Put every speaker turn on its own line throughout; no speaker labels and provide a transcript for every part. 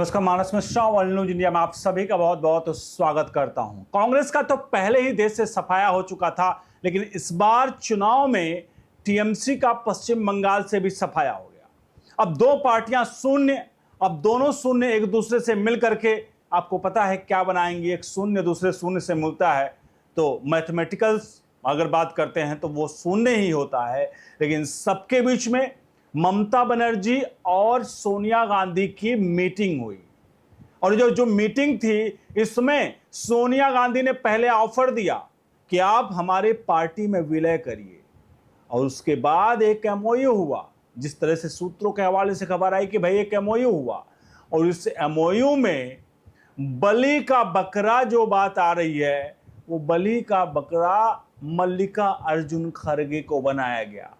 नमस्कार, मानस Mishra world news India में आप सभी का बहुत बहुत स्वागत करता हूं। कांग्रेस का तो पहले ही देश से सफाया हो चुका था, लेकिन इस बार चुनाव में टीएमसी का पश्चिम बंगाल से भी सफाया हो गया। अब दो पार्टियां शून्य, अब दोनों शून्य एक दूसरे से मिल करके आपको पता है क्या बनाएंगे। एक शून्य दूसरे शून्य से मिलता है तो मैथमेटिकल्स अगर बात करते हैं तो वो शून्य ही होता है। लेकिन सबके बीच में ममता बनर्जी और सोनिया गांधी की मीटिंग हुई, और जो मीटिंग थी इसमें सोनिया गांधी ने पहले ऑफर दिया कि आप हमारे पार्टी में विलय करिए, और उसके बाद एक एमओयू हुआ। जिस तरह से सूत्रों के हवाले से खबर आई कि भाई एक एमओयू हुआ, और इस एमओयू में बलि का बकरा जो बात आ रही है, वो बलि का बकरा मल्लिका अर्जुन खड़गे को बनाया गया।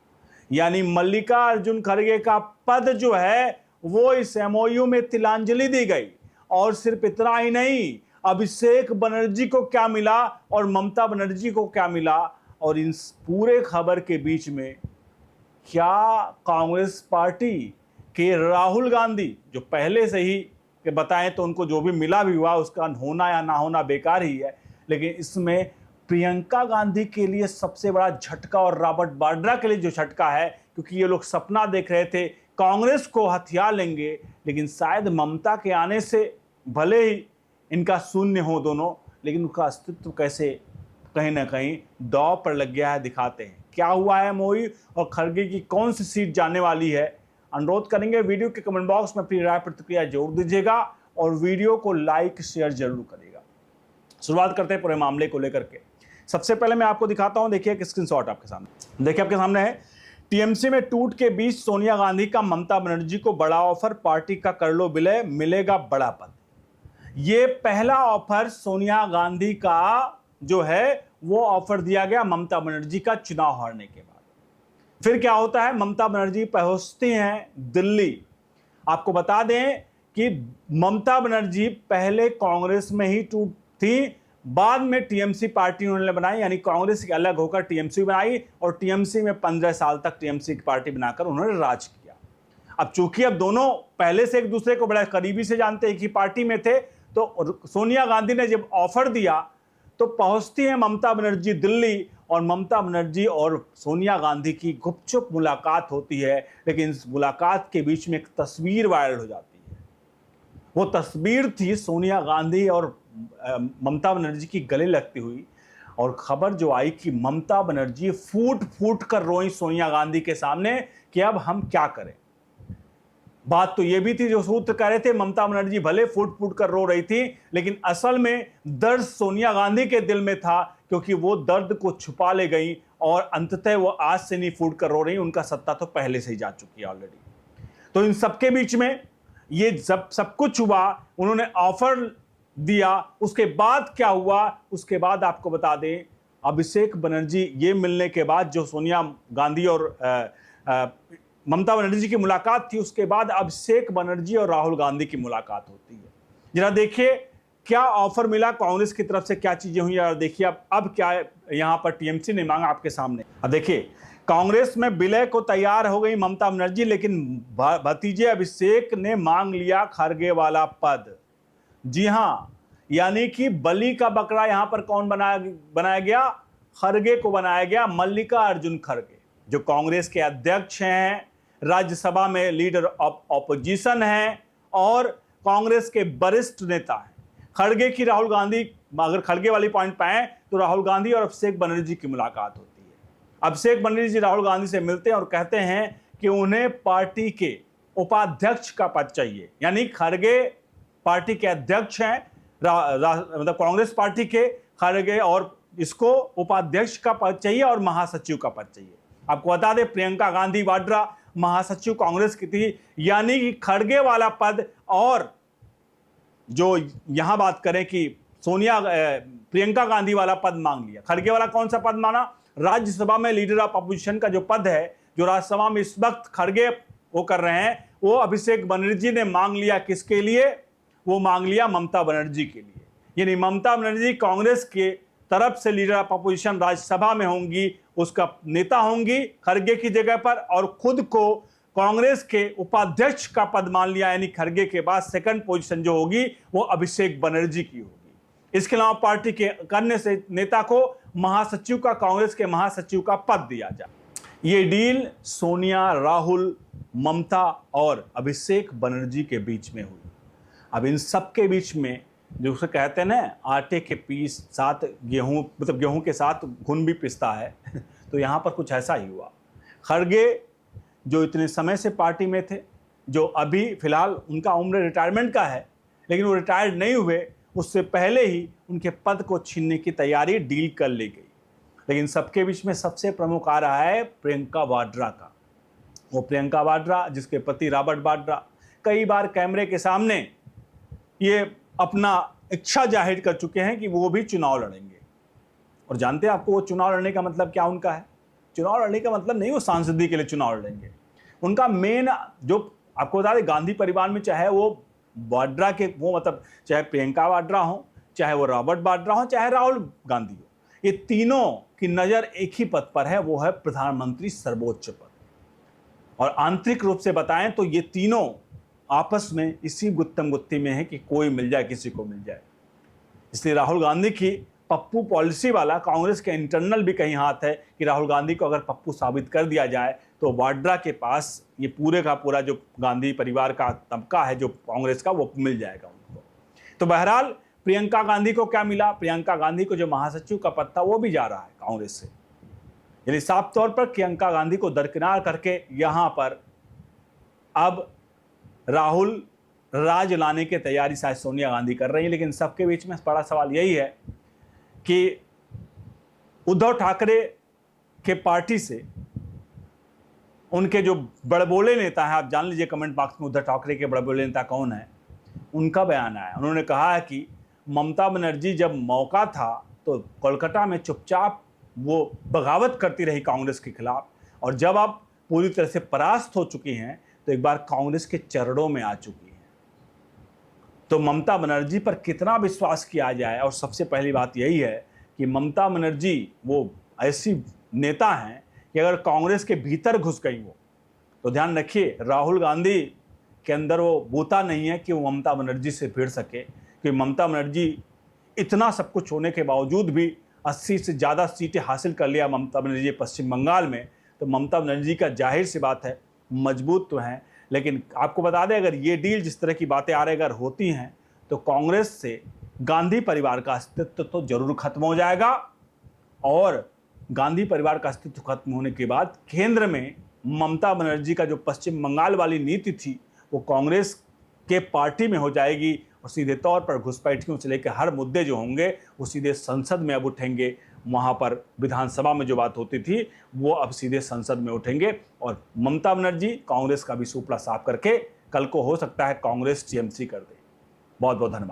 यानी मल्लिका अर्जुन खड़गे का पद जो है वो इस एमओयू में तिलांजलि दी गई। और सिर्फ इतना ही नहीं, अभिषेक बनर्जी को क्या मिला और ममता बनर्जी को क्या मिला। और इन पूरे खबर के बीच में क्या कांग्रेस पार्टी के राहुल गांधी, जो पहले से ही कि बताएं तो उनको जो भी मिला भी हुआ उसका होना या ना होना बेकार ही है, लेकिन इसमें प्रियंका गांधी के लिए सबसे बड़ा झटका और रॉबर्ट वाड्रा के लिए जो झटका है, क्योंकि ये लोग सपना देख रहे थे कांग्रेस को हथिया लेंगे, लेकिन शायद ममता के आने से भले ही इनका शून्य हो दोनों, लेकिन उनका अस्तित्व कैसे कहीं ना कहीं दांव पर लग गया है। दिखाते हैं क्या हुआ है मोई और खड़गे की कौन सी सीट जाने वाली है। अनुरोध करेंगे वीडियो के कमेंट बॉक्स में अपनी राय प्रतिक्रिया जरूर दीजिएगा और वीडियो को लाइक शेयर जरूर करिएगा। शुरुआत करते हैं पूरे मामले को लेकर के। सबसे पहले मैं आपको दिखाता हूं, देखिए एक स्क्रीनशॉट आपके सामने, देखिए आपके सामने है। टीएमसी में टूट के बीच सोनिया गांधी का ममता बनर्जी को बड़ा ऑफर, पार्टी का कर लो विलय, मिलेगा बड़ा पद। ये पहला ऑफर सोनिया गांधी का जो है वो ऑफर दिया गया ममता बनर्जी का चुनाव हारने के बाद। फिर क्या होता है, ममता बनर्जी पहुंचती हैं दिल्ली। आपको बता दें कि ममता बनर्जी पहले कांग्रेस में ही टूट थी, बाद में टीएमसी पार्टी उन्होंने बनाई, यानी कांग्रेस से अलग होकर टीएमसी बनाई, और टीएमसी में 15 साल तक टीएमसी की पार्टी बनाकर उन्होंने राज किया। अब चूंकि अब दोनों पहले से एक दूसरे को बड़ा करीबी से जानते, एक ही पार्टी में थे, तो सोनिया गांधी ने जब ऑफर दिया तो पहुंचती है ममता बनर्जी दिल्ली, और ममता बनर्जी और सोनिया गांधी की गुपचुप मुलाकात होती है। लेकिन इस मुलाकात के बीच में एक तस्वीर वायरल हो जाती है। वो तस्वीर थी सोनिया गांधी और ममता बनर्जी की गले लगती हुई, और खबर जो आई कि ममता बनर्जी फूट फूट कर रोई सोनिया गांधी के सामने कि अब हम क्या करें। बात तो ये भी थी, जो सूत्र कह रहे थे ममता बनर्जी भले फूट फूट कर रो रही थी, लेकिन असल में दर्द सोनिया गांधी के दिल में था, क्योंकि वो दर्द को छुपा ले गई, और अंततः वो आज से नहीं फूट कर रो रही, उनका सत्ता तो पहले से ही जा चुकी है ऑलरेडी। तो इन सबके बीच में ये सब कुछ हुआ, उन्होंने ऑफर दिया। उसके बाद क्या हुआ, उसके बाद आपको बता दें, अभिषेक बनर्जी ये मिलने के बाद जो सोनिया गांधी और ममता बनर्जी की मुलाकात थी, उसके बाद अभिषेक बनर्जी और राहुल गांधी की मुलाकात होती है। जरा देखिए क्या ऑफर मिला कांग्रेस की तरफ से, क्या चीजें हुई। यार देखिए अब क्या यहां पर टीएमसी ने मांगा आपके सामने। अब देखिए कांग्रेस में विलय को तैयार हो गई ममता बनर्जी, लेकिन भतीजे अभिषेक ने मांग लिया खड़गे वाला पद। जी हां, यानी कि बलि का बकरा यहां पर कौन बनाया गया, खड़गे को बनाया गया। मल्लिका अर्जुन खड़गे जो कांग्रेस के अध्यक्ष हैं, राज्यसभा में लीडर ऑफ ऑपोजिशन हैं और कांग्रेस के वरिष्ठ नेता हैं। खड़गे की राहुल गांधी, अगर खड़गे वाली पॉइंट पे आए तो राहुल गांधी और अभिषेक बनर्जी की मुलाकात होती है। अभिषेक बनर्जी राहुल गांधी से मिलते हैं और कहते हैं कि उन्हें पार्टी के उपाध्यक्ष का पद चाहिए। यानी खड़गे पार्टी के अध्यक्ष हैं, मतलब कांग्रेस पार्टी के खड़गे, और इसको उपाध्यक्ष का पद चाहिए और महासचिव का पद चाहिए। आपको बता दें प्रियंका गांधी वाड्रा महासचिव कांग्रेस की थी, यानी कि खड़गे वाला पद। और जो यहां बात करें कि प्रियंका गांधी वाला पद मांग लिया। खड़गे वाला कौन सा पद माना, राज्यसभा में लीडर ऑफ अपोजिशन का जो पद है, जो राज्यसभा में इस वक्त खड़गे वो कर रहे हैं, वो अभिषेक बनर्जी ने मांग लिया। किसके लिए, वो मांग लिया ममता बनर्जी के लिए। यानी ममता बनर्जी कांग्रेस के तरफ से लीडर ऑफ अपोजिशन राज्यसभा में होंगी, उसका नेता होंगी खड़गे की जगह पर, और खुद को कांग्रेस के उपाध्यक्ष का पद मान लिया, यानी खड़गे के बाद सेकंड पोजीशन जो होगी वो अभिषेक बनर्जी की होगी। इसके अलावा पार्टी के अन्य से नेता को महासचिव का, कांग्रेस के महासचिव का पद दिया जाए। ये डील सोनिया, राहुल, ममता और अभिषेक बनर्जी के बीच में हुई। अब इन सब के बीच में जो उसे कहते हैं ना, आटे के पीस साथ गेहूं, मतलब गेहूं के साथ घुन भी पिसता है तो यहाँ पर कुछ ऐसा ही हुआ। खड़गे जो इतने समय से पार्टी में थे, जो अभी फिलहाल उनका उम्र रिटायरमेंट का है, लेकिन वो रिटायर्ड नहीं हुए, उससे पहले ही उनके पद को छीनने की तैयारी डील कर ली गई। लेकिन सबके बीच में सबसे प्रमुख आ रहा है प्रियंका वाड्रा का। वो प्रियंका वाड्रा, जिसके पति रॉबर्ट वाड्रा कई बार कैमरे के सामने ये अपना इच्छा जाहिर कर चुके हैं कि वो भी चुनाव लड़ेंगे। और जानते हैं आपको वो चुनाव लड़ने का मतलब क्या उनका है? चुनाव लड़ने का मतलब नहीं वो सांसदी के लिए चुनाव लड़ेंगे। उनका मेन जो आपको बता दें, गांधी परिवार में चाहे वो वाड्रा के वो मतलब चाहे प्रियंका वाड्रा हो, चाहे वो रॉबर्ट वाड्रा हो, चाहे राहुल गांधी हो, ये तीनों की नज़र एक ही पद पर है, वो है प्रधानमंत्री सर्वोच्च पद। और आंतरिक रूप से बताएं तो ये तीनों आपस में इसी गुत्थम गुत्थी में है कि कोई मिल जाए, किसी को मिल जाए। इसलिए राहुल गांधी की पप्पू पॉलिसी वाला कांग्रेस के इंटरनल भी कहीं हाथ है कि राहुल गांधी को अगर पप्पू साबित कर दिया जाए तो वाड्रा के पास ये पूरे का पूरा जो गांधी परिवार का तबका है जो कांग्रेस का, वो मिल जाएगा उनको। तो बहरहाल प्रियंका गांधी को क्या मिला? प्रियंका गांधी को जो महासचिव का पद था वो भी जा रहा है कांग्रेस से। यानी साफ तौर पर प्रियंका गांधी को दरकिनार करके यहाँ पर अब राहुल राज लाने की तैयारी शायद सोनिया गांधी कर रही है। लेकिन सबके बीच में बड़ा सवाल यही है कि उद्धव ठाकरे के पार्टी से उनके जो बड़बोले नेता हैं, आप जान लीजिए कमेंट बॉक्स में उद्धव ठाकरे के बड़बोले नेता कौन है, उनका बयान आया। उन्होंने कहा है कि ममता बनर्जी जब मौका था तो कोलकाता में चुपचाप वो बगावत करती रही कांग्रेस के खिलाफ, और जब आप पूरी तरह से परास्त हो चुकी हैं तो एक बार कांग्रेस के चरणों में आ चुकी हैं। तो ममता बनर्जी पर कितना विश्वास किया जाए? और सबसे पहली बात यही है कि ममता बनर्जी वो ऐसी नेता हैं कि अगर कांग्रेस के भीतर घुस गई वो, तो ध्यान रखिए राहुल गांधी के अंदर वो बूता नहीं है कि वो ममता बनर्जी से भिड़ सके। कि ममता बनर्जी इतना सब कुछ होने के बावजूद भी 80 से ज़्यादा सीटें हासिल कर लिया ममता बनर्जी पश्चिम बंगाल में, तो ममता बनर्जी का जाहिर सी बात है मजबूत तो हैं। लेकिन आपको बता दें, अगर ये डील जिस तरह की बातें आ रही अगर होती हैं तो कांग्रेस से गांधी परिवार का अस्तित्व तो जरूर खत्म हो जाएगा, और गांधी परिवार का अस्तित्व खत्म होने के बाद केंद्र में ममता बनर्जी का जो पश्चिम बंगाल वाली नीति थी वो कांग्रेस के पार्टी में हो जाएगी, और सीधे तौर पर घुसपैठियों से लेकर हर मुद्दे जो होंगे वो सीधे संसद में अब उठेंगे। वहाँ पर विधानसभा में जो बात होती थी वो अब सीधे संसद में उठेंगे, और ममता बनर्जी कांग्रेस का भी सुपड़ा साफ करके कल को हो सकता है कांग्रेस टीएमसी कर दे। बहुत बहुत धन्यवाद।